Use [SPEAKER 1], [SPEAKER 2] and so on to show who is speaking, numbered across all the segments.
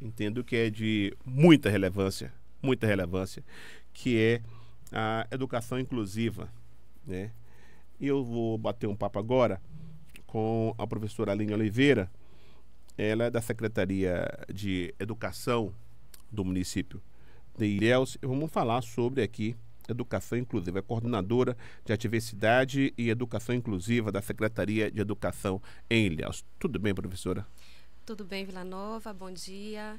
[SPEAKER 1] entendo que é de muita relevância, que é a educação inclusiva, né? E eu vou bater um papo agora com a professora Aline Oliveira. Ela é da Secretaria de Educação do município de Ilhéus. E vamos falar sobre aqui educação inclusiva. É coordenadora de atividade e educação inclusiva da Secretaria de Educação em Ilhéus. Tudo bem, professora?
[SPEAKER 2] Tudo bem, Vila Nova? Bom dia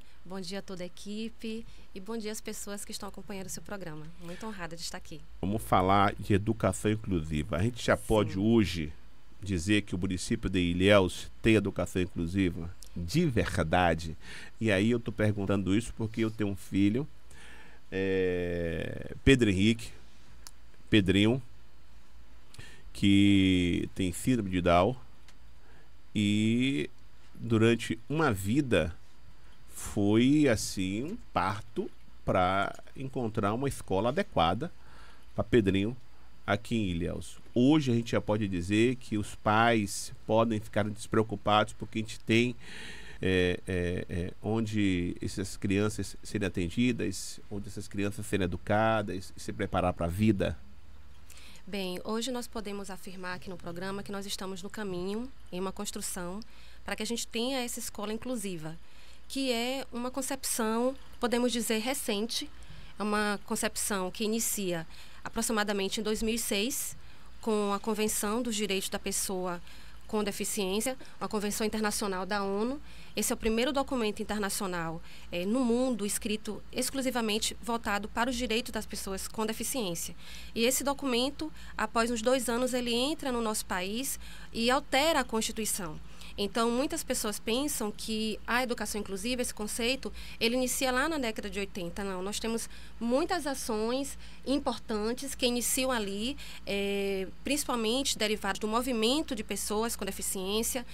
[SPEAKER 2] a toda a equipe e bom dia às pessoas que estão acompanhando o seu programa. Muito honrada de estar aqui.
[SPEAKER 1] Vamos falar de educação inclusiva. A gente já pode hoje dizer que o município de Ilhéus tem educação inclusiva de verdade? E aí eu estou perguntando isso porque eu tenho um filho, Pedro Henrique, Pedrinho, que tem síndrome de Down e durante uma vida foi assim um parto para encontrar uma escola adequada para Pedrinho aqui em Ilhéus. Hoje a gente já pode dizer que os pais podem ficar despreocupados porque a gente tem onde essas crianças serem atendidas, onde essas crianças serem educadas e se preparar para a vida.
[SPEAKER 2] Bem, hoje nós podemos afirmar aqui no programa que nós estamos no caminho, em uma construção, para que a gente tenha essa escola inclusiva, que é uma concepção, podemos dizer, recente. É uma concepção que inicia aproximadamente em 2006, com a Convenção dos Direitos da Pessoa com Deficiência, uma convenção internacional da ONU. Esse é o primeiro documento internacional no mundo escrito exclusivamente voltado para os direitos das pessoas com deficiência. E esse documento, após uns 2 anos, ele entra no nosso país e altera a Constituição. Então, muitas pessoas pensam que a educação inclusiva, esse conceito, ele inicia lá na década de 80. Não, nós temos muitas ações importantes que iniciam ali, principalmente derivadas do movimento de pessoas com deficiência,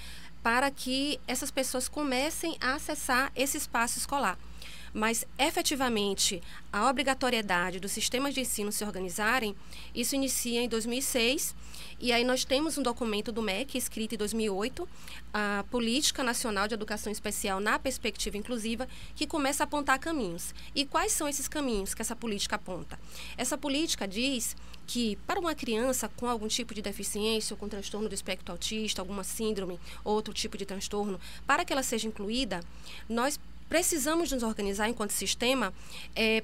[SPEAKER 2] para que essas pessoas comecem a acessar esse espaço escolar. Mas, efetivamente, a obrigatoriedade dos sistemas de ensino se organizarem, isso inicia em 2006, e aí nós temos um documento do MEC, escrito em 2008, a Política Nacional de Educação Especial na Perspectiva Inclusiva, que começa a apontar caminhos. E quais são esses caminhos que essa política aponta? Essa política diz que, para uma criança com algum tipo de deficiência, ou com transtorno do espectro autista, alguma síndrome, ou outro tipo de transtorno, para que ela seja incluída, nós precisamos nos organizar enquanto sistema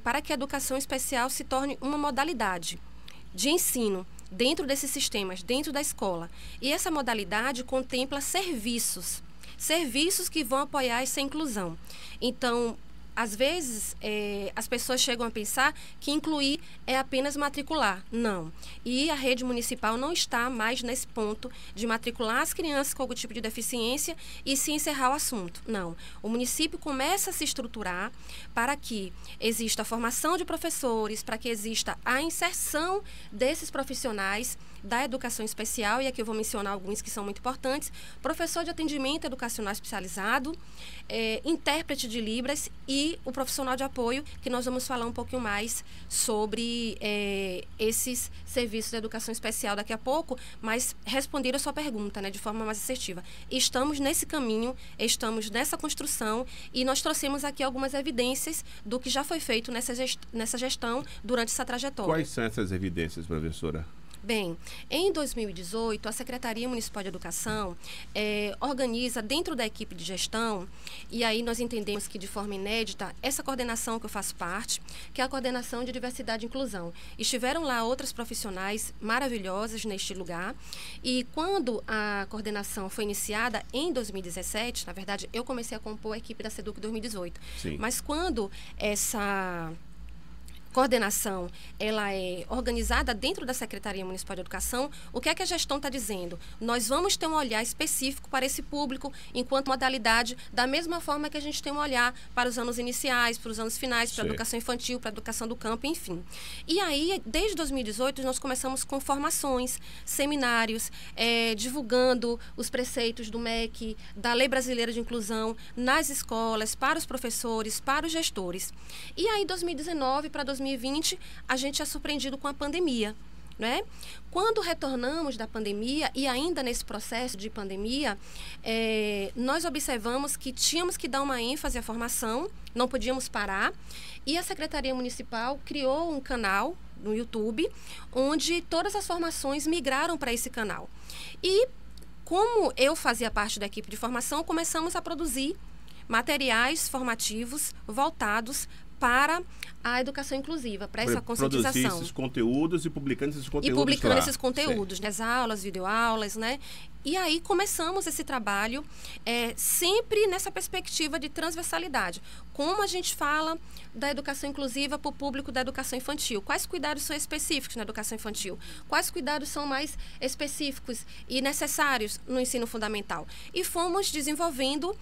[SPEAKER 2] para que a educação especial se torne uma modalidade de ensino dentro desses sistemas, dentro da escola. E essa modalidade contempla serviços que vão apoiar essa inclusão. Então, às vezes, as pessoas chegam a pensar que incluir é apenas matricular. Não. E a rede municipal não está mais nesse ponto de matricular as crianças com algum tipo de deficiência e se encerrar o assunto. Não. O município começa a se estruturar para que exista a formação de professores, para que exista a inserção desses profissionais da educação especial, e aqui eu vou mencionar alguns que são muito importantes: professor de atendimento educacional especializado, intérprete de Libras e o profissional de apoio, que nós vamos falar um pouquinho mais sobre esses serviços de educação especial daqui a pouco, mas responder a sua pergunta, né, de forma mais assertiva. Estamos nesse caminho, estamos nessa construção e nós trouxemos aqui algumas evidências do que já foi feito nessa gestão durante essa trajetória.
[SPEAKER 1] Quais são essas evidências, professora?
[SPEAKER 2] Bem, em 2018, a Secretaria Municipal de Educação organiza dentro da equipe de gestão, e aí nós entendemos que de forma inédita, essa coordenação que eu faço parte, que é a coordenação de diversidade e inclusão. Estiveram lá outras profissionais maravilhosas neste lugar, e quando a coordenação foi iniciada em 2017, na verdade eu comecei a compor a equipe da SEDUC em 2018,
[SPEAKER 1] Sim.
[SPEAKER 2] Mas quando essa coordenação ela é organizada dentro da Secretaria Municipal de Educação, o que é que a gestão está dizendo? Nós vamos ter um olhar específico para esse público enquanto modalidade, da mesma forma que a gente tem um olhar para os anos iniciais, para os anos finais, para a educação infantil, para a educação do campo, enfim. E aí, desde 2018, nós começamos com formações, seminários, divulgando os preceitos do MEC, da Lei Brasileira de Inclusão, nas escolas, para os professores, para os gestores. E aí, 2019 para 2020, a gente é surpreendido com a pandemia. né? Quando retornamos da pandemia, e ainda nesse processo de pandemia, nós observamos que tínhamos que dar uma ênfase à formação, não podíamos parar, e a Secretaria Municipal criou um canal no YouTube, onde todas as formações migraram para esse canal. E como eu fazia parte da equipe de formação, começamos a produzir materiais formativos voltados para a educação inclusiva, para essa conscientização.
[SPEAKER 1] Produzir esses conteúdos e publicando esses conteúdos.
[SPEAKER 2] E publicando esses conteúdos, nas aulas, videoaulas, né? E aí começamos esse trabalho sempre nessa perspectiva de transversalidade. Como a gente fala da educação inclusiva para o público da educação infantil? Quais cuidados são específicos na educação infantil? Quais cuidados são mais específicos e necessários no ensino fundamental? E fomos desenvolvendo,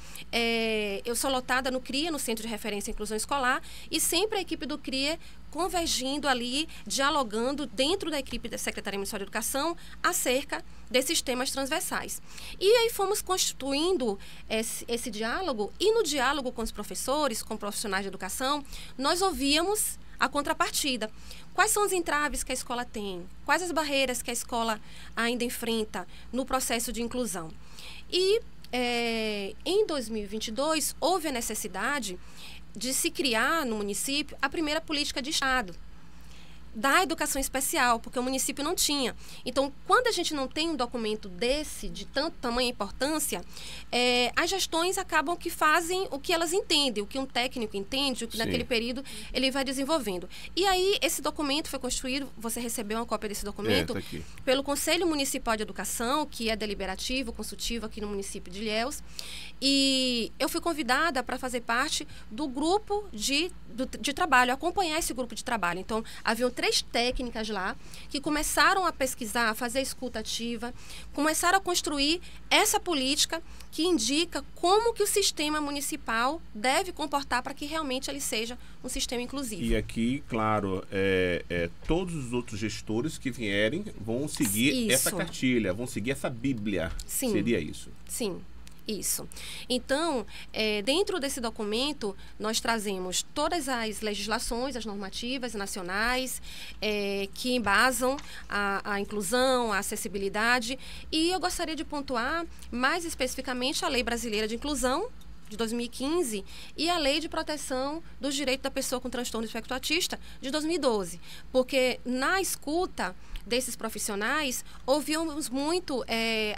[SPEAKER 2] eu sou lotada no CRIA, no Centro de Referência e Inclusão Escolar, e sempre a equipe do CRIA convergindo ali, dialogando dentro da equipe da Secretaria Municipal de Educação acerca desses temas transversais. E aí fomos constituindo esse diálogo, e no diálogo com os professores, com profissionais de educação, nós ouvíamos a contrapartida. Quais são os entraves que a escola tem? Quais as barreiras que a escola ainda enfrenta no processo de inclusão? E em 2022, houve a necessidade de se criar no município a primeira política de Estado da educação especial, porque o município não tinha. Então, quando a gente não tem um documento desse, de tanto tamanha importância, as gestões acabam que fazem o que elas entendem, o que um técnico entende, o que naquele período ele vai desenvolvendo. E aí, esse documento foi construído, você recebeu uma cópia desse documento,
[SPEAKER 1] tá aqui,
[SPEAKER 2] pelo Conselho Municipal de Educação, que é deliberativo, consultivo aqui no município de Ilhéus, e eu fui convidada para fazer parte do grupo de trabalho, acompanhar esse grupo de trabalho. Então, haviam 3 técnicas lá que começaram a pesquisar, a fazer a escuta ativa, começaram a construir essa política que indica como que o sistema municipal deve comportar para que realmente ele seja um sistema inclusivo.
[SPEAKER 1] E aqui, claro, todos os outros gestores que vierem vão seguir essa cartilha, vão seguir essa bíblia.
[SPEAKER 2] Sim.
[SPEAKER 1] Seria isso?
[SPEAKER 2] Sim. Isso. Então, dentro desse documento, nós trazemos todas as legislações, as normativas nacionais que embasam a inclusão, a acessibilidade, e eu gostaria de pontuar mais especificamente a Lei Brasileira de Inclusão, de 2015, e a Lei de Proteção dos Direitos da Pessoa com Transtorno do Espectro Autista, de 2012. Porque na escuta desses profissionais, ouvimos muito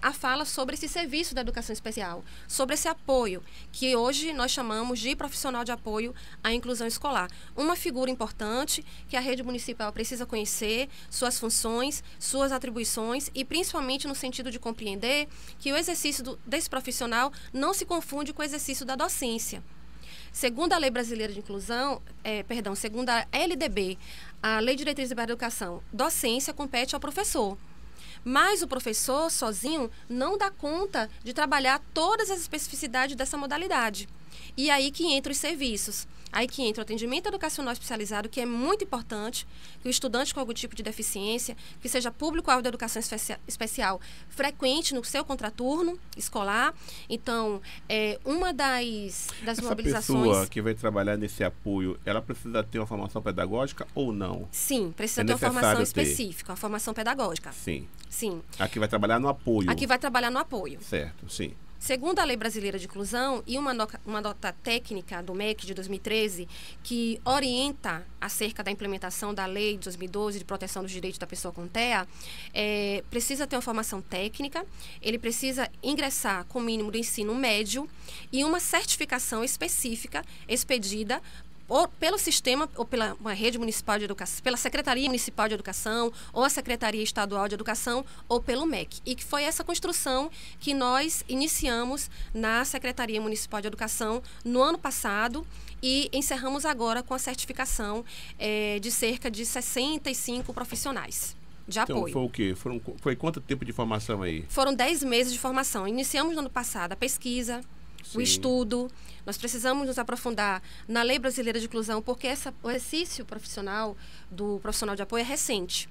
[SPEAKER 2] a fala sobre esse serviço da educação especial, sobre esse apoio, que hoje nós chamamos de profissional de apoio à inclusão escolar. Uma figura importante que a rede municipal precisa conhecer, suas funções, suas atribuições, e principalmente no sentido de compreender que o exercício desse profissional não se confunde com o exercício da docência. Segundo a Lei Brasileira de Inclusão, segundo a LDB, a Lei de Diretrizes para a Educação, docência compete ao professor. Mas o professor, sozinho, não dá conta de trabalhar todas as especificidades dessa modalidade. E aí que entram os serviços. Aí que entra o atendimento educacional especializado, que é muito importante, que o estudante com algum tipo de deficiência, que seja público-alvo da educação especial, frequente no seu contraturno escolar. Então, uma das mobilizações...
[SPEAKER 1] Essa pessoa que vai trabalhar nesse apoio, ela precisa ter uma formação pedagógica ou não?
[SPEAKER 2] Sim, precisa ter uma formação específica, uma formação pedagógica.
[SPEAKER 1] Sim.
[SPEAKER 2] Sim.
[SPEAKER 1] Aqui vai trabalhar no apoio.
[SPEAKER 2] Aqui vai trabalhar no apoio.
[SPEAKER 1] Certo, sim.
[SPEAKER 2] Segundo a Lei Brasileira de Inclusão e uma nota técnica do MEC de 2013, que orienta acerca da implementação da Lei de 2012 de Proteção dos Direitos da Pessoa com TEA, precisa ter uma formação técnica, ele precisa ingressar com o mínimo do ensino médio e uma certificação específica expedida ou pelo sistema, ou pela uma rede municipal de educação, pela Secretaria Municipal de Educação, ou a Secretaria Estadual de Educação, ou pelo MEC. E que foi essa construção que nós iniciamos na Secretaria Municipal de Educação no ano passado e encerramos agora com a certificação de cerca de 65 profissionais de apoio.
[SPEAKER 1] Então, foi o quê? Foi quanto tempo de formação aí?
[SPEAKER 2] Foram 10 meses de formação. Iniciamos no ano passado a pesquisa, o estudo. Nós precisamos nos aprofundar na Lei Brasileira de Inclusão, porque o exercício profissional do profissional de apoio é recente.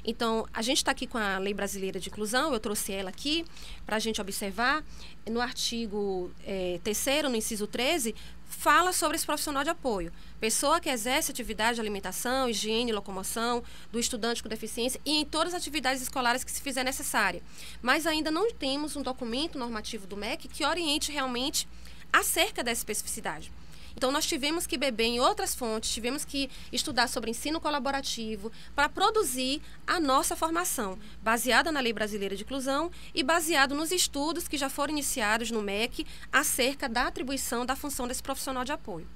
[SPEAKER 2] Então, a gente está aqui com a Lei Brasileira de Inclusão, eu trouxe ela aqui para a gente observar. No artigo 3º, no inciso 13, fala sobre esse profissional de apoio. Pessoa que exerce atividade de alimentação, higiene, locomoção do estudante com deficiência e em todas as atividades escolares que se fizer necessária. Mas ainda não temos um documento normativo do MEC que oriente realmente acerca dessa especificidade. Então, nós tivemos que beber em outras fontes, tivemos que estudar sobre ensino colaborativo para produzir a nossa formação, baseada na Lei Brasileira de Inclusão e baseado nos estudos que já foram iniciados no MEC acerca da atribuição da função desse profissional de apoio.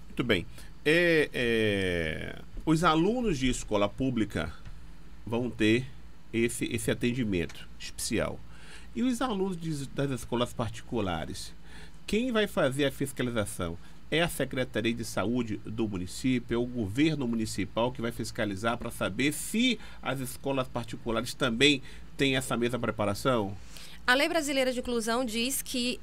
[SPEAKER 1] Muito bem. Os alunos de escola pública vão ter esse atendimento especial. E os alunos das escolas particulares? Quem vai fazer a fiscalização? É a Secretaria de Saúde do município, é o governo municipal que vai fiscalizar para saber se as escolas particulares também têm essa mesma preparação?
[SPEAKER 2] A Lei Brasileira de Inclusão diz que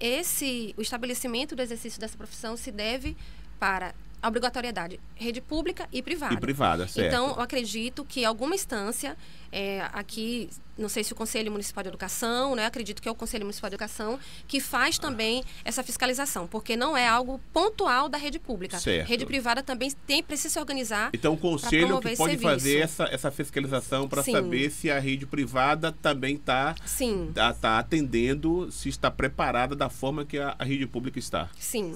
[SPEAKER 2] o estabelecimento do exercício dessa profissão se deve para a obrigatoriedade, rede pública e privada.
[SPEAKER 1] E privada, certo.
[SPEAKER 2] Então, eu acredito que alguma instância, aqui, não sei se o Conselho Municipal de Educação, né, acredito que é o Conselho Municipal de Educação, que faz também essa fiscalização, porque não é algo pontual da rede pública.
[SPEAKER 1] Certo.
[SPEAKER 2] Rede privada também precisa se organizar.
[SPEAKER 1] Então, o Conselho que pode fazer essa fiscalização para
[SPEAKER 2] Sim.
[SPEAKER 1] saber se a rede privada também está atendendo, se está preparada da forma que a rede pública está.
[SPEAKER 2] Sim.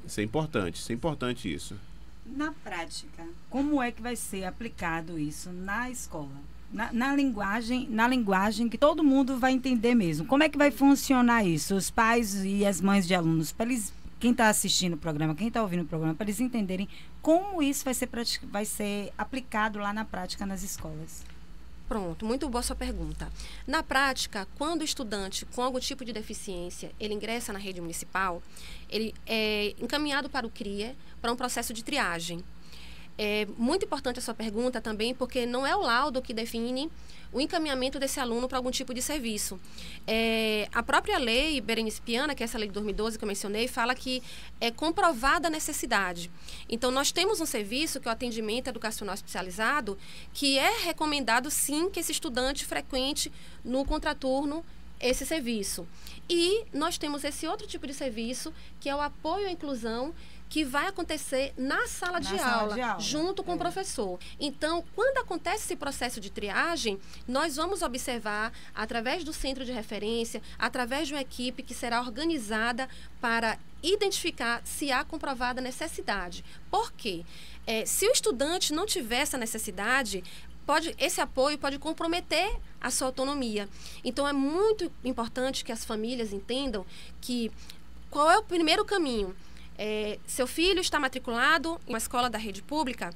[SPEAKER 1] Isso é importante isso.
[SPEAKER 3] Na prática, como é que vai ser aplicado isso na escola? Na linguagem que todo mundo vai entender mesmo. Como é que vai funcionar isso? Os pais e as mães de alunos, para eles, quem está assistindo o programa, quem está ouvindo o programa, para eles entenderem como isso vai ser aplicado lá na prática nas escolas.
[SPEAKER 2] Pronto, muito boa sua pergunta. Na prática, quando o estudante com algum tipo de deficiência, ele ingressa na rede municipal, ele é encaminhado para o CRIE, para um processo de triagem. É muito importante a sua pergunta também, porque não é o laudo que define o encaminhamento desse aluno para algum tipo de serviço. A própria lei Berenice Piana, que é essa lei de 2012 que eu mencionei, fala que é comprovada a necessidade. Então, nós temos um serviço, que é o atendimento educacional especializado, que é recomendado, sim, que esse estudante frequente no contraturno esse serviço. E nós temos esse outro tipo de serviço, que é o apoio à inclusão, que vai acontecer na sala de aula, junto com o professor. Então, quando acontece esse processo de triagem, nós vamos observar, através do centro de referência, através de uma equipe que será organizada para identificar se há comprovada necessidade. Por quê? Se o estudante não tiver essa necessidade, esse apoio pode comprometer a sua autonomia. Então, é muito importante que as famílias entendam qual é o primeiro caminho. Seu filho está matriculado em uma escola da rede pública,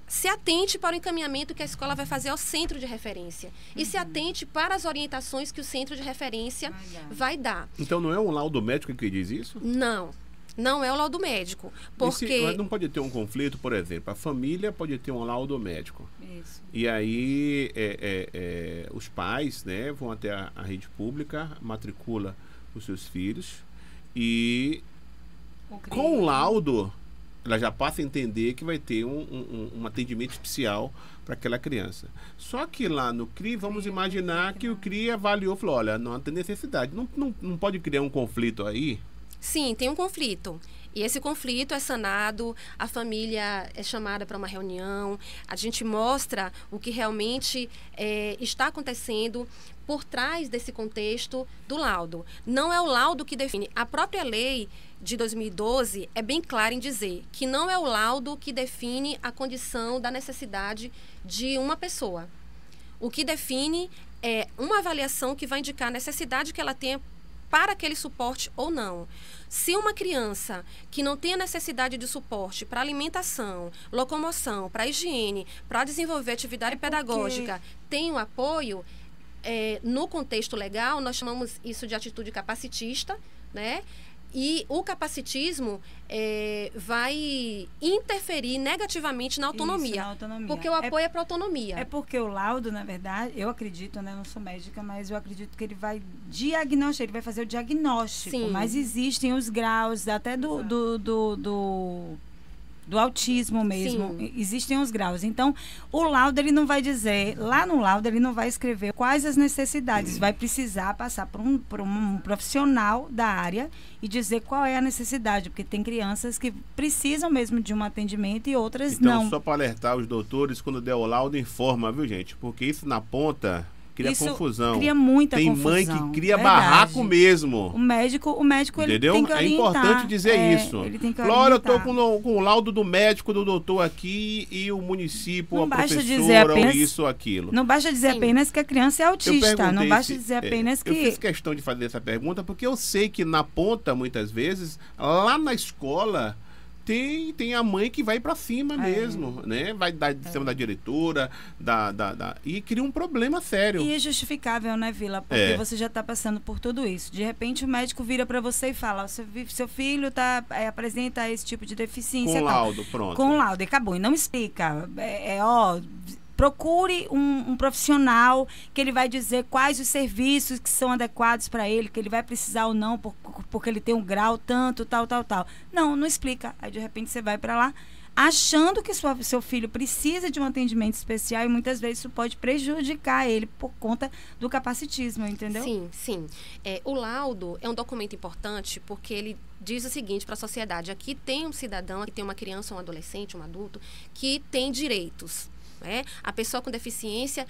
[SPEAKER 2] se atente para o encaminhamento que a escola vai fazer ao centro de referência. E se atente para as orientações que o centro de referência vai dar.
[SPEAKER 1] Então, não é um laudo médico que diz isso?
[SPEAKER 2] Não é o laudo médico. Porque...
[SPEAKER 1] Mas não pode ter um conflito, por exemplo, a família pode ter um laudo médico.
[SPEAKER 3] Isso.
[SPEAKER 1] E aí os pais, né, vão até a rede pública, matricula os seus filhos e com o laudo ela já passa a entender que vai ter um atendimento especial para aquela criança. Só que lá no CRI, vamos imaginar que o CRI avaliou e falou, olha, não tem necessidade. Não pode criar um conflito aí?
[SPEAKER 2] Sim, tem um conflito. E esse conflito é sanado, a família é chamada para uma reunião, a gente mostra o que realmente está acontecendo por trás desse contexto do laudo. Não é o laudo que define. A própria lei de 2012 é bem clara em dizer que não é o laudo que define a condição da necessidade de uma pessoa. O que define é uma avaliação que vai indicar a necessidade que ela tenha para aquele suporte ou não. Se uma criança que não tem a necessidade de suporte para alimentação, locomoção, para higiene, para desenvolver atividade pedagógica, tem o apoio, no contexto legal, nós chamamos isso de atitude capacitista, né? E o capacitismo vai interferir negativamente na autonomia.
[SPEAKER 3] Isso, na autonomia.
[SPEAKER 2] Porque o apoio é para a autonomia.
[SPEAKER 3] É porque o laudo, na verdade, eu acredito, né, eu não sou médica, mas eu acredito que ele vai diagnosticar, ele vai fazer o diagnóstico.
[SPEAKER 2] Sim.
[SPEAKER 3] Mas existem os graus, até do do autismo mesmo.
[SPEAKER 2] Sim.
[SPEAKER 3] Existem os graus. Então, o laudo, ele não vai dizer, lá no laudo, ele não vai escrever quais as necessidades. Vai precisar passar por um profissional da área e dizer qual é a necessidade, porque tem crianças que precisam mesmo de um atendimento e outras
[SPEAKER 1] então,
[SPEAKER 3] não.
[SPEAKER 1] só para alertar os doutores, quando der o laudo, informa, viu, gente? Porque isso na ponta cria
[SPEAKER 3] Isso
[SPEAKER 1] confusão.
[SPEAKER 3] Cria muita
[SPEAKER 1] tem
[SPEAKER 3] confusão.
[SPEAKER 1] mãe que cria
[SPEAKER 3] verdade.
[SPEAKER 1] barraco mesmo.
[SPEAKER 3] O médico ele
[SPEAKER 1] entendeu?
[SPEAKER 3] tem que orientar.
[SPEAKER 1] É importante dizer isso.
[SPEAKER 3] Ele tem que
[SPEAKER 1] Flora, eu tô
[SPEAKER 3] orientar.
[SPEAKER 1] com o laudo do médico, do doutor aqui e o município,
[SPEAKER 3] Não
[SPEAKER 1] a
[SPEAKER 3] basta
[SPEAKER 1] professora,
[SPEAKER 3] dizer apenas,
[SPEAKER 1] ou isso ou aquilo.
[SPEAKER 3] Não basta dizer
[SPEAKER 2] Sim.
[SPEAKER 3] apenas que a criança é autista. Não basta
[SPEAKER 1] se-
[SPEAKER 3] dizer apenas que...
[SPEAKER 1] Eu fiz questão de fazer essa pergunta porque eu sei que na ponta, muitas vezes, lá na escola... Tem a mãe que vai pra cima mesmo, né? Vai dar de cima da diretora, e cria um problema sério.
[SPEAKER 3] E é justificável, né, Vila? Porque você já está passando por tudo isso. De repente, o médico vira para você e fala: seu filho apresenta esse tipo de deficiência.
[SPEAKER 1] Com
[SPEAKER 3] tal.
[SPEAKER 1] laudo, pronto.
[SPEAKER 3] Com laudo, e acabou. E não explica. Procure um profissional que ele vai dizer quais os serviços que são adequados para ele, que ele vai precisar ou não, porque ele tem um grau tanto, tal. Não explica. Aí, de repente, você vai para lá achando que seu filho precisa de um atendimento especial e muitas vezes isso pode prejudicar ele por conta do capacitismo, entendeu?
[SPEAKER 2] Sim. O laudo é um documento importante porque ele diz o seguinte para a sociedade: aqui tem um cidadão, aqui tem uma criança, um adolescente, um adulto, que tem direitos. A pessoa com deficiência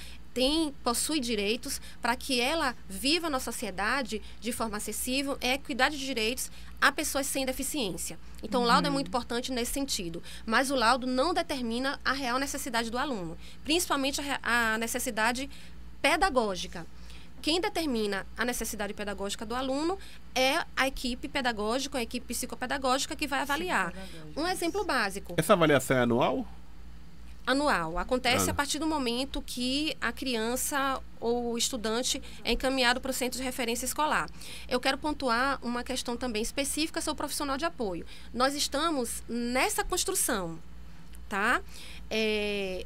[SPEAKER 2] possui direitos para que ela viva na sociedade de forma acessível, equidade de direitos a pessoas sem deficiência. Então, o laudo é muito importante nesse sentido. Mas o laudo não determina a real necessidade do aluno, principalmente a necessidade pedagógica. Quem determina a necessidade pedagógica do aluno é a equipe pedagógica, a equipe psicopedagógica que vai avaliar. Um exemplo básico.
[SPEAKER 1] Essa avaliação é anual?
[SPEAKER 2] Anual. Acontece a partir do momento que a criança ou o estudante é encaminhado para o centro de referência escolar. Eu quero pontuar uma questão também específica sobre o profissional de apoio. Nós estamos nessa construção, tá?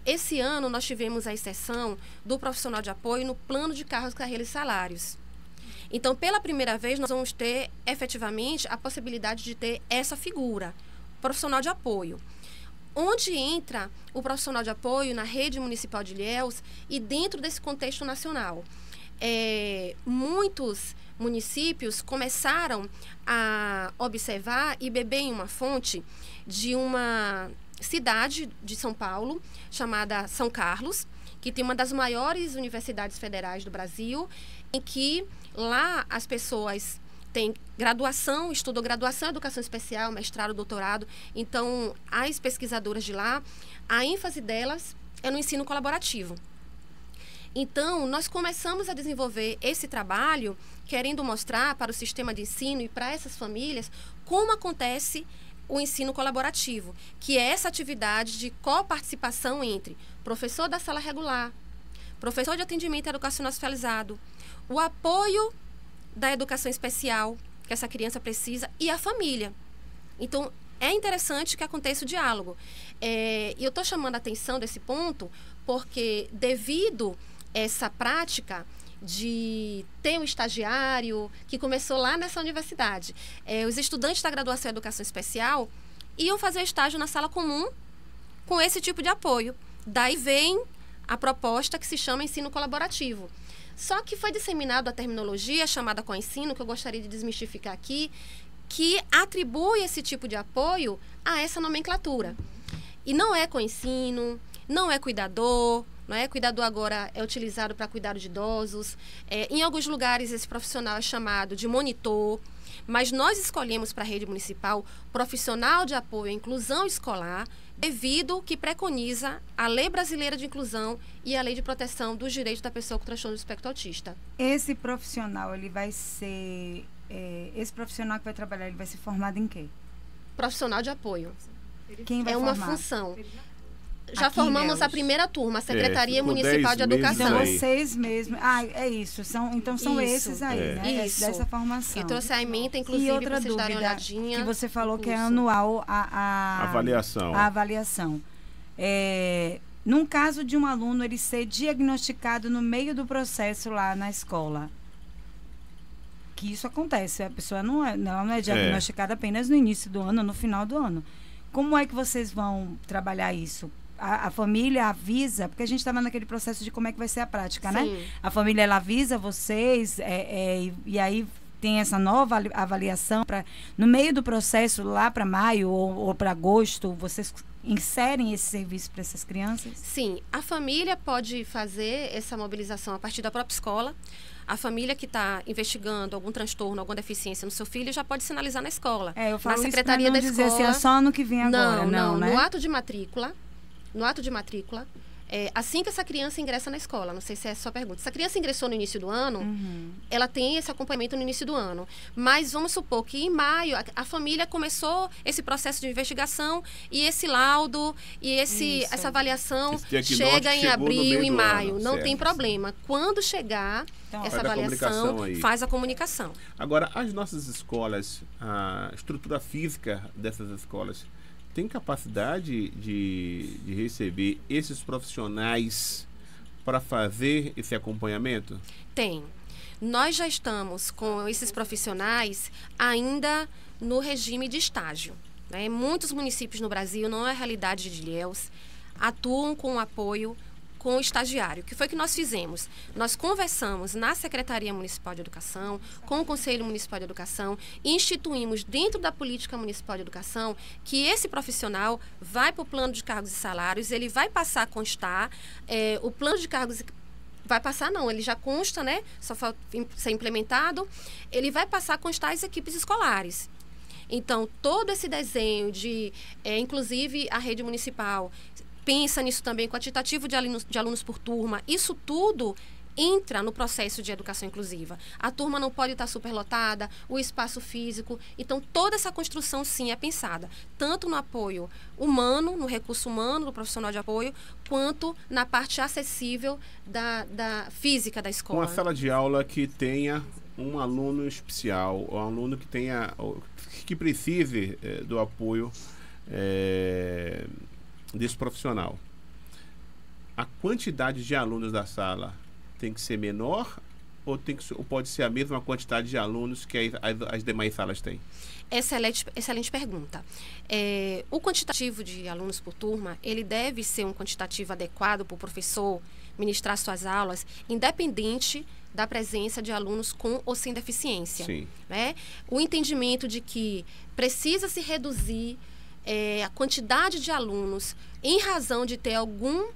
[SPEAKER 2] Esse ano nós tivemos a inserção do profissional de apoio no plano de cargos, carreiras e salários. Então, pela primeira vez, nós vamos ter efetivamente a possibilidade de ter essa figura, profissional de apoio. Onde entra o profissional de apoio na rede municipal de Ilhéus e dentro desse contexto nacional. Muitos municípios começaram a observar e beber em uma fonte de uma cidade de São Paulo, chamada São Carlos, que tem uma das maiores universidades federais do Brasil, em que lá as pessoas têm graduação, estudam graduação em educação especial, mestrado, doutorado. Então, as pesquisadoras de lá, a ênfase delas é no ensino colaborativo. Então, nós começamos a desenvolver esse trabalho, querendo mostrar para o sistema de ensino e para essas famílias como acontece o ensino colaborativo, que é essa atividade de coparticipação entre professor da sala regular, professor de atendimento educacional especializado, o apoio da educação especial que essa criança precisa e a família. Então, é interessante que aconteça o diálogo. E eu estou chamando a atenção desse ponto porque, devido a essa prática de ter um estagiário que começou lá nessa universidade, os estudantes da graduação em educação especial iam fazer estágio na sala comum com esse tipo de apoio. Daí vem a proposta que se chama ensino colaborativo. Só que foi disseminada a terminologia chamada coensino, que eu gostaria de desmistificar aqui, que atribui esse tipo de apoio a essa nomenclatura. E não é coensino, não é cuidador, não é? Cuidador agora é utilizado para cuidar de idosos. Em alguns lugares esse profissional é chamado de monitor, mas nós escolhemos para a rede municipal profissional de apoio à inclusão escolar, devido que preconiza a Lei Brasileira de Inclusão e a Lei de Proteção dos Direitos da Pessoa com Transtorno do Espectro Autista.
[SPEAKER 3] Esse profissional, ele vai ser... esse profissional que vai trabalhar, ele vai ser formado em quê?
[SPEAKER 2] Profissional de apoio.
[SPEAKER 3] Quem vai
[SPEAKER 2] uma
[SPEAKER 3] formar?
[SPEAKER 2] função. Já
[SPEAKER 3] Aqui,
[SPEAKER 2] formamos
[SPEAKER 3] Ilhéus.
[SPEAKER 2] a primeira turma, a Secretaria
[SPEAKER 1] ficou
[SPEAKER 2] Municipal
[SPEAKER 1] 10
[SPEAKER 2] de
[SPEAKER 1] meses
[SPEAKER 2] Educação.
[SPEAKER 3] Então,
[SPEAKER 1] aí.
[SPEAKER 3] vocês mesmos... é isso. Então, são
[SPEAKER 2] Isso.
[SPEAKER 3] esses aí, né?
[SPEAKER 2] Isso.
[SPEAKER 3] Dessa formação.
[SPEAKER 2] Eu trouxe a ementa, inclusive,
[SPEAKER 3] E outra
[SPEAKER 2] para vocês darem uma
[SPEAKER 3] dúvida
[SPEAKER 2] olhadinha.
[SPEAKER 3] que você falou que é
[SPEAKER 2] Isso.
[SPEAKER 3] anual a
[SPEAKER 1] Avaliação.
[SPEAKER 3] A avaliação. Num caso de um aluno ele ser diagnosticado no meio do processo lá na escola, que isso acontece, a pessoa não é diagnosticada apenas no início do ano, no final do ano. como é que vocês vão trabalhar isso? A família avisa, porque a gente estava naquele processo de como é que vai ser a prática,
[SPEAKER 2] Sim.
[SPEAKER 3] né? A família, ela avisa vocês, e aí tem essa nova avaliação para no meio do processo, lá para maio ou para agosto, vocês inserem esse serviço para essas crianças?
[SPEAKER 2] Sim, a família pode fazer essa mobilização a partir da própria escola. A família que está investigando algum transtorno, alguma deficiência no seu filho já pode sinalizar na escola.
[SPEAKER 3] Eu falo
[SPEAKER 2] na secretaria
[SPEAKER 3] isso pra não
[SPEAKER 2] da
[SPEAKER 3] dizer
[SPEAKER 2] escola.
[SPEAKER 3] assim, só ano que vem agora, não, né?
[SPEAKER 2] No ato de matrícula, assim que essa criança ingressa na escola, não sei se é a sua pergunta. Se a criança ingressou no início do ano, ela tem esse acompanhamento no início do ano. Mas vamos supor que em maio a família começou esse processo de investigação e esse laudo e essa avaliação chega em abril, em maio. Não tem problema. Quando chegar essa avaliação, faz a comunicação.
[SPEAKER 1] Agora, as nossas escolas, a estrutura física dessas escolas, tem capacidade de receber esses profissionais para fazer esse acompanhamento?
[SPEAKER 2] Tem. Nós já estamos com esses profissionais ainda no regime de estágio, né? Muitos municípios no Brasil, não é a realidade de Ilhéus, atuam com apoio com o estagiário. O que foi que nós fizemos? Nós conversamos na Secretaria Municipal de Educação, com o Conselho Municipal de Educação, e instituímos dentro da Política Municipal de Educação que esse profissional vai para o plano de cargos e salários, ele vai passar a constar, o plano de cargos vai passar não, ele já consta, né? Só falta ser implementado, ele vai passar a constar as equipes escolares. Então, todo esse desenho de, inclusive a rede municipal, pensa nisso também, quantitativo de alunos por turma, isso tudo entra no processo de educação inclusiva. A turma não pode estar superlotada, o espaço físico. Então, toda essa construção, sim, é pensada, tanto no apoio humano, no recurso humano, do profissional de apoio, quanto na parte acessível da física da escola.
[SPEAKER 1] Uma sala de aula que tenha um aluno especial, ou um aluno que precise do apoio desse profissional. A quantidade de alunos da sala tem que ser menor ou pode ser a mesma quantidade de alunos que as demais salas têm?
[SPEAKER 2] Excelente pergunta. O quantitativo de alunos por turma, ele deve ser um quantitativo adequado para o professor ministrar suas aulas, independente da presença de alunos com ou sem deficiência.
[SPEAKER 1] Sim.
[SPEAKER 2] Né? O entendimento de que precisa se reduzir a quantidade de alunos em razão de ter algum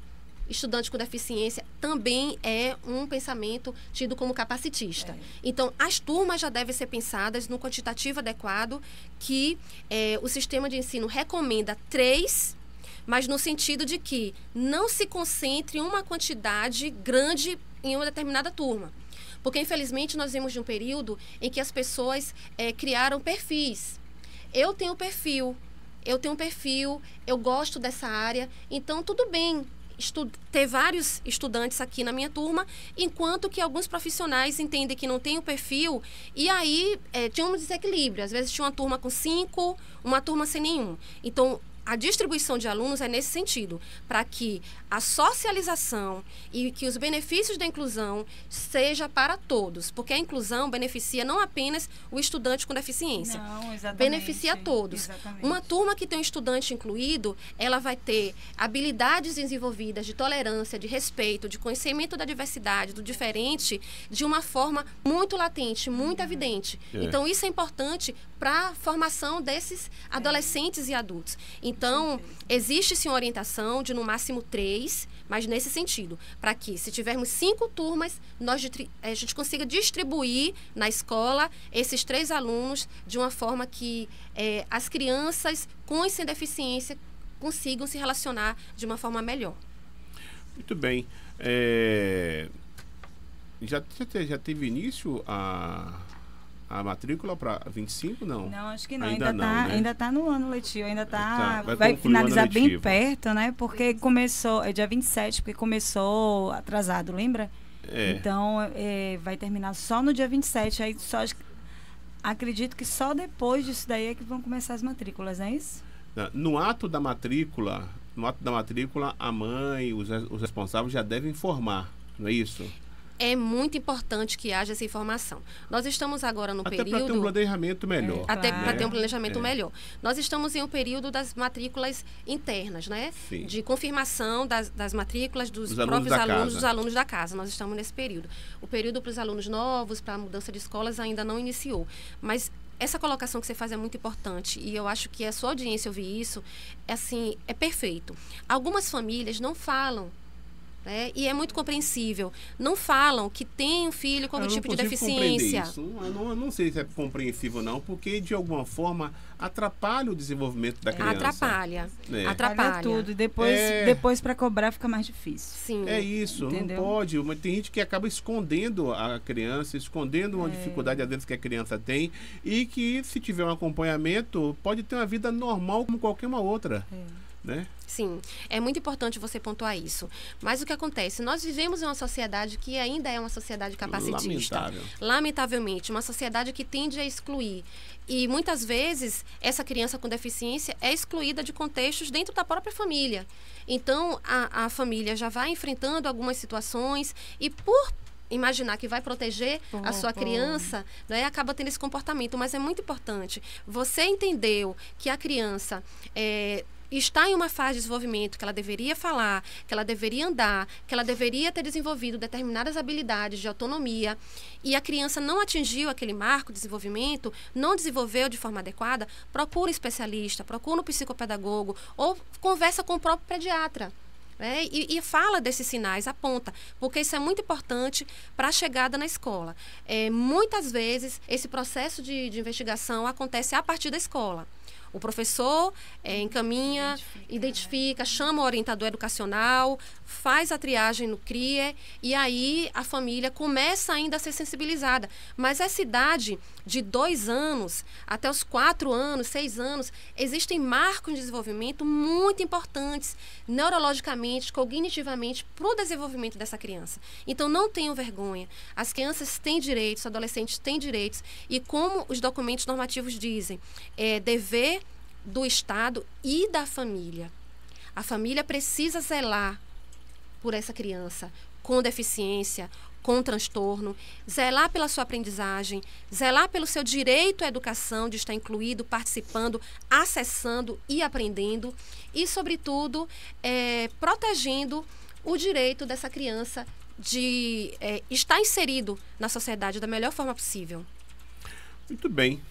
[SPEAKER 2] estudante com deficiência também é um pensamento tido como capacitista. Então, as turmas já devem ser pensadas no quantitativo adequado que o sistema de ensino recomenda 3, mas no sentido de que não se concentre uma quantidade grande em uma determinada turma. Porque, infelizmente, nós vemos de um período em que as pessoas criaram perfis. Eu tenho perfil, eu gosto dessa área, então tudo bem ter vários estudantes aqui na minha turma, enquanto que alguns profissionais entendem que não tem o perfil, e aí tinha um desequilíbrio. Às vezes tinha uma turma com 5, uma turma sem nenhum. Então, a distribuição de alunos é nesse sentido, para que a socialização e que os benefícios da inclusão seja para todos, porque a inclusão beneficia não apenas o estudante com deficiência, beneficia a todos. Exatamente. Uma turma que tem um estudante incluído, ela vai ter habilidades desenvolvidas de tolerância, de respeito, de conhecimento da diversidade, do diferente, de uma forma muito latente, muito evidente. Então, isso é importante para a formação desses adolescentes e adultos. Então, existe sim uma orientação de no máximo 3, mas nesse sentido, para que se tivermos 5 turmas, a gente consiga distribuir na escola esses 3 alunos de uma forma que as crianças com e sem deficiência consigam se relacionar de uma forma melhor.
[SPEAKER 1] Muito bem. Já teve início a matrícula para 25, não?
[SPEAKER 3] Não, acho que não.
[SPEAKER 1] Ainda
[SPEAKER 3] está no ano letivo, vai
[SPEAKER 1] concluir
[SPEAKER 3] finalizar
[SPEAKER 1] o ano
[SPEAKER 3] bem
[SPEAKER 1] letivo.
[SPEAKER 3] Perto, né? Porque começou, dia 27, porque começou atrasado, lembra? Então, vai terminar só no dia 27, aí acredito que só depois disso daí é que vão começar as matrículas, não é isso?
[SPEAKER 1] No ato da matrícula, a mãe, os responsáveis já devem informar, não é isso?
[SPEAKER 2] é muito importante que haja essa informação. Nós estamos agora no período...
[SPEAKER 1] Até para ter um planejamento melhor.
[SPEAKER 2] Até para ter um planejamento melhor. Nós estamos em um período das matrículas internas, né?
[SPEAKER 1] Sim.
[SPEAKER 2] De confirmação das matrículas dos próprios alunos, dos alunos da casa. Nós estamos nesse período. O período para os alunos novos, para a mudança de escolas, ainda não iniciou. Mas essa colocação que você faz é muito importante e eu acho que a sua audiência ouvir isso, é perfeito. Algumas famílias não falam, né? E é muito compreensível. Não falam que tem um filho com algum tipo de deficiência.
[SPEAKER 1] Isso. Eu não sei se é compreensível não, porque de alguma forma atrapalha o desenvolvimento da criança.
[SPEAKER 2] Atrapalha
[SPEAKER 3] tudo. Depois para cobrar fica mais difícil.
[SPEAKER 2] Sim.
[SPEAKER 1] É isso, entendeu? Não pode. Mas tem gente que acaba escondendo a criança, escondendo uma dificuldade às vezes que a criança tem e que se tiver um acompanhamento pode ter uma vida normal como qualquer uma outra. Né?
[SPEAKER 2] Sim, é muito importante você pontuar isso. Mas o que acontece? Nós vivemos em uma sociedade que ainda é uma sociedade capacitista. Lamentavelmente, uma sociedade que tende a excluir. E muitas vezes essa criança com deficiência é excluída de contextos dentro da própria família. Então a família já vai enfrentando algumas situações e por imaginar que vai proteger a sua criança, né, acaba tendo esse comportamento. Mas é muito importante. Você entendeu que a criança está em uma fase de desenvolvimento que ela deveria falar, que ela deveria andar, que ela deveria ter desenvolvido determinadas habilidades de autonomia e a criança não atingiu aquele marco de desenvolvimento, não desenvolveu de forma adequada, procura um especialista, procura um psicopedagogo ou conversa com o próprio pediatra. E fala desses sinais, aponta, porque isso é muito importante para a chegada na escola. Muitas vezes, esse processo de investigação acontece a partir da escola. O professor encaminha, identifica, chama o orientador educacional, faz a triagem no CRIE e aí a família começa ainda a ser sensibilizada. Mas essa idade de 2 anos até os 4 anos, 6 anos, existem marcos de desenvolvimento muito importantes, neurologicamente, cognitivamente, para o desenvolvimento dessa criança. Então, não tenham vergonha. As crianças têm direitos, os adolescentes têm direitos e como os documentos normativos dizem, é dever do Estado e da família. A família precisa zelar por essa criança com deficiência, com transtorno, zelar pela sua aprendizagem, zelar pelo seu direito à educação, de estar incluído, participando, acessando e aprendendo e, sobretudo, protegendo o direito dessa criança de estar inserido na sociedade da melhor forma possível.
[SPEAKER 1] Muito bem.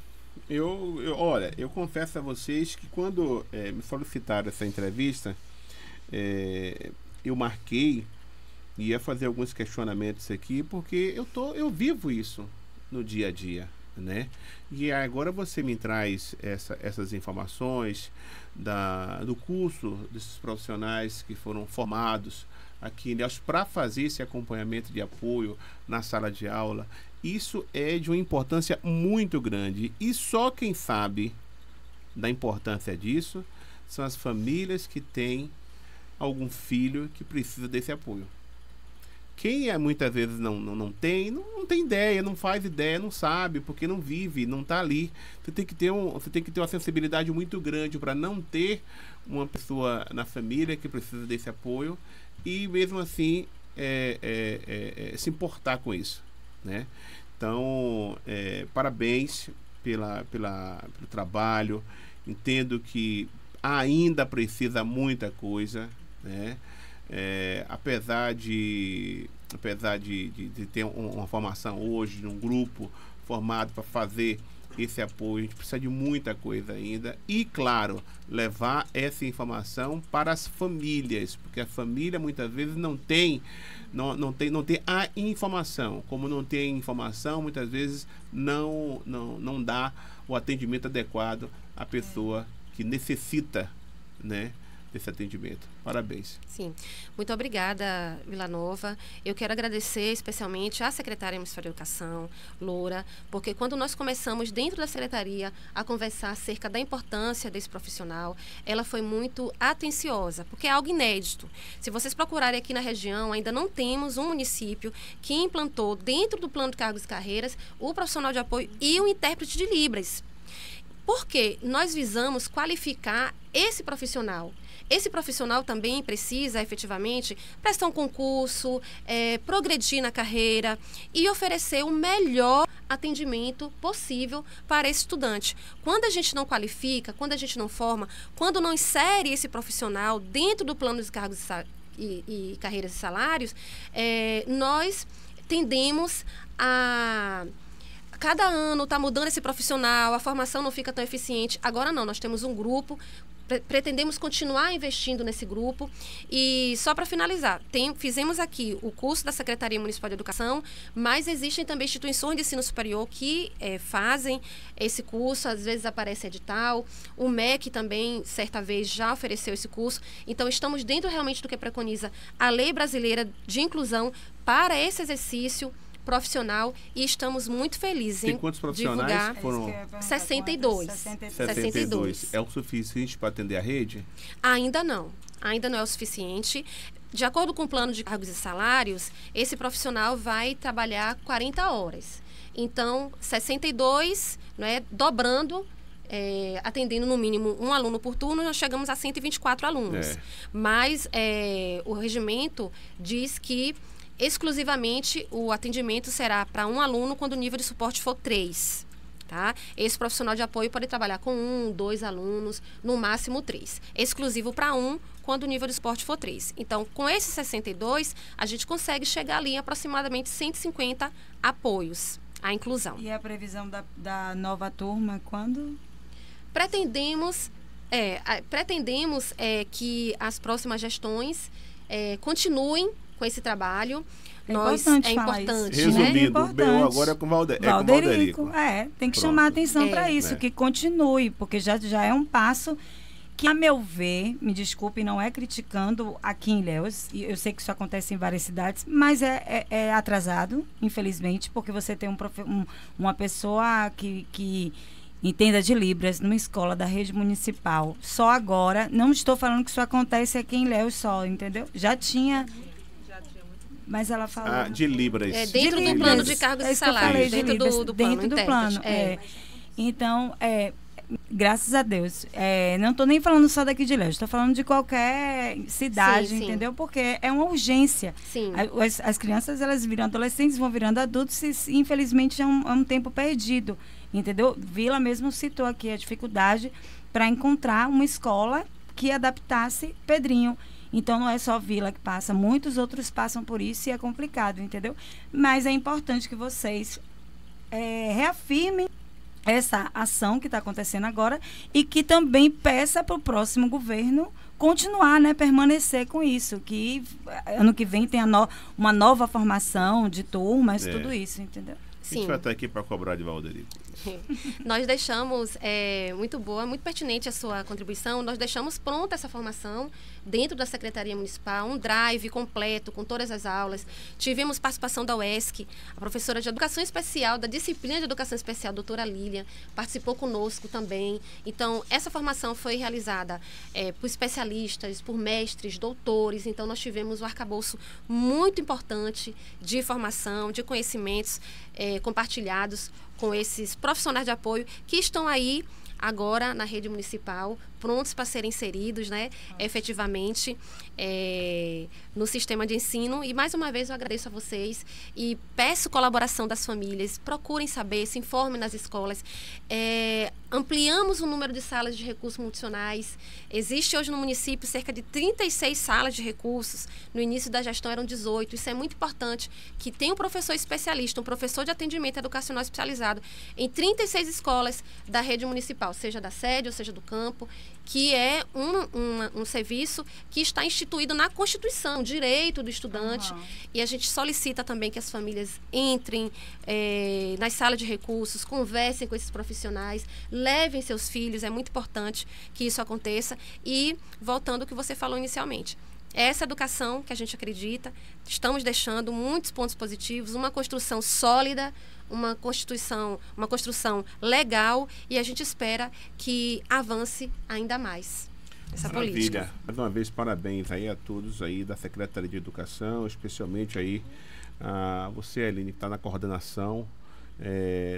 [SPEAKER 1] Olha, eu confesso a vocês que quando me solicitaram essa entrevista, eu marquei e ia fazer alguns questionamentos aqui, porque eu vivo isso no dia a dia, né? E agora você me traz essas informações do curso desses profissionais que foram formados aqui, né, para fazer esse acompanhamento de apoio na sala de aula. Isso é de uma importância muito grande e só quem sabe da importância disso são as famílias que têm algum filho que precisa desse apoio. Quem muitas vezes não tem ideia, não faz ideia, não sabe, porque não vive, não está ali. Você tem que ter uma sensibilidade muito grande para não ter uma pessoa na família que precisa desse apoio e mesmo assim se importar com isso, né? Então, parabéns pelo trabalho. Entendo que ainda precisa muita coisa, né? Apesar de ter uma formação hoje de um grupo formado para fazer esse apoio, a gente precisa de muita coisa ainda e, claro, levar essa informação para as famílias, porque a família muitas vezes não tem a informação. Como não tem informação, muitas vezes não dá o atendimento adequado à pessoa que necessita, né, desse atendimento. Parabéns.
[SPEAKER 2] Sim. Muito obrigada, Vilanova. Eu quero agradecer especialmente à secretária municipal de educação, Loura, porque quando nós começamos dentro da secretaria a conversar acerca da importância desse profissional, ela foi muito atenciosa, porque é algo inédito. Se vocês procurarem aqui na região, ainda não temos um município que implantou dentro do plano de cargos e carreiras o profissional de apoio e o intérprete de Libras. Porque nós visamos qualificar esse profissional. Esse profissional também precisa, efetivamente, prestar um concurso, progredir na carreira e oferecer o melhor atendimento possível para esse estudante. Quando a gente não qualifica, quando a gente não forma, quando não insere esse profissional dentro do plano de cargos e carreiras e salários, nós tendemos a... Cada ano está mudando esse profissional, a formação não fica tão eficiente. Agora não, nós temos um grupo, pretendemos continuar investindo nesse grupo. E só para finalizar, fizemos aqui o curso da Secretaria Municipal de Educação, mas existem também instituições de ensino superior que fazem esse curso, às vezes aparece edital. O MEC também, certa vez, já ofereceu esse curso. Então, estamos dentro realmente do que preconiza a Lei Brasileira de Inclusão para esse exercício profissional e estamos muito felizes em
[SPEAKER 1] quantos profissionais
[SPEAKER 2] divulgar.
[SPEAKER 1] Foram?
[SPEAKER 2] 62.
[SPEAKER 1] 62. É o suficiente para atender a rede?
[SPEAKER 2] Ainda não é o suficiente. De acordo com o plano de cargos e salários, esse profissional vai trabalhar 40 horas. Então, 62, né, dobrando, atendendo no mínimo um aluno por turno, nós chegamos a 124 alunos. Mas o regimento diz que exclusivamente o atendimento será para um aluno quando o nível de suporte for 3. Tá? Esse profissional de apoio pode trabalhar com 1, 2 alunos, no máximo 3. Exclusivo para 1 quando o nível de suporte for 3. Então, com esses 62, a gente consegue chegar ali em aproximadamente 150 apoios à inclusão.
[SPEAKER 3] E a previsão da nova turma, quando?
[SPEAKER 2] Pretendemos que as próximas gestões continuem com esse trabalho.
[SPEAKER 3] É importante,
[SPEAKER 1] resumindo, o BO agora é com Valderico.
[SPEAKER 3] Tem que chamar a atenção para isso, que continue, porque já é um passo que, a meu ver, me desculpe, não é criticando aqui em Ilhéus, e eu sei que isso acontece em várias cidades, mas é atrasado, infelizmente, porque você tem uma pessoa que entenda de Libras numa escola da rede municipal. Só agora, não estou falando que isso acontece aqui em Ilhéus só, entendeu? Já tinha... Mas ela falou...
[SPEAKER 1] de Libras.
[SPEAKER 2] Dentro do plano de cargos e salários. Dentro do plano.
[SPEAKER 3] Então, graças a Deus. Não estou nem falando só daqui de Ilhéus, estou falando de qualquer cidade, entendeu? Porque é uma urgência.
[SPEAKER 2] Sim.
[SPEAKER 3] As crianças, elas viram adolescentes, vão virando adultos e, infelizmente, é um tempo perdido, entendeu? Vila mesmo citou aqui a dificuldade para encontrar uma escola que adaptasse Pedrinho. Então, não é só Vila que passa, muitos outros passam por isso e é complicado, entendeu? Mas é importante que vocês reafirmem essa ação que está acontecendo agora e que também peça para o próximo governo continuar, né, permanecer com isso, que ano que vem tem uma nova formação de turmas, tudo isso, entendeu?
[SPEAKER 1] A gente vai estar aqui para cobrar de Valderico.
[SPEAKER 2] Nós deixamos, muito boa, muito pertinente a sua contribuição, nós deixamos pronta essa formação dentro da Secretaria Municipal, um drive completo com todas as aulas. Tivemos participação da UESC, a professora de Educação Especial, da disciplina de Educação Especial, doutora Lília, participou conosco também. Então, essa formação foi realizada por especialistas, por mestres, doutores. Então, nós tivemos um arcabouço muito importante de formação, de conhecimentos compartilhados com esses profissionais de apoio que estão aí agora na rede municipal, prontos para serem inseridos, né, efetivamente, no sistema de ensino. E, mais uma vez, eu agradeço a vocês e peço colaboração das famílias. Procurem saber, se informem nas escolas. Ampliamos o número de salas de recursos multifuncionais. Existe hoje no município cerca de 36 salas de recursos. No início da gestão eram 18. Isso é muito importante, que tenha um professor especialista, um professor de atendimento educacional especializado em 36 escolas da rede municipal, seja da sede ou seja do campo, que é um serviço que está instituído na Constituição, direito do estudante. E a gente solicita também que as famílias entrem nas salas de recursos, conversem com esses profissionais, levem seus filhos, é muito importante que isso aconteça. E, voltando ao que você falou inicialmente, essa educação que a gente acredita, estamos deixando muitos pontos positivos, uma construção sólida, uma construção legal, e a gente espera que avance ainda mais essa política.
[SPEAKER 1] Mais uma vez, parabéns aí a todos aí da Secretaria de Educação, especialmente aí a você, Aline, que está na coordenação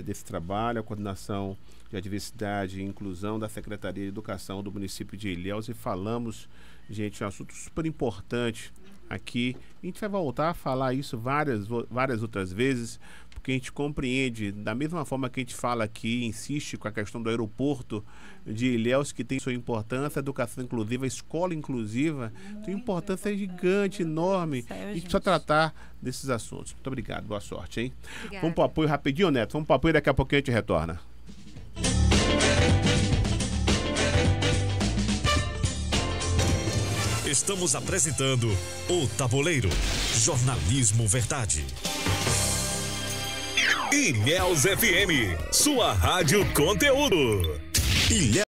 [SPEAKER 1] desse trabalho, a coordenação de diversidade e inclusão da Secretaria de Educação do município de Ilhéus, e falamos, gente, um assunto super importante aqui. A gente vai voltar a falar isso várias outras vezes, porque a gente compreende, da mesma forma que a gente fala aqui, insiste com a questão do aeroporto de Ilhéus, que tem sua importância, a educação inclusiva, a escola inclusiva, tem uma importância gigante, enorme, e a gente precisa tratar desses assuntos. Muito obrigado, boa sorte, hein?
[SPEAKER 2] Obrigada.
[SPEAKER 1] Vamos para o apoio rapidinho, Neto? Vamos para o apoio, daqui a pouquinho a gente retorna.
[SPEAKER 4] Estamos apresentando O Tabuleiro, jornalismo verdade. Ilhéus FM, sua rádio conteúdo. Ilhéus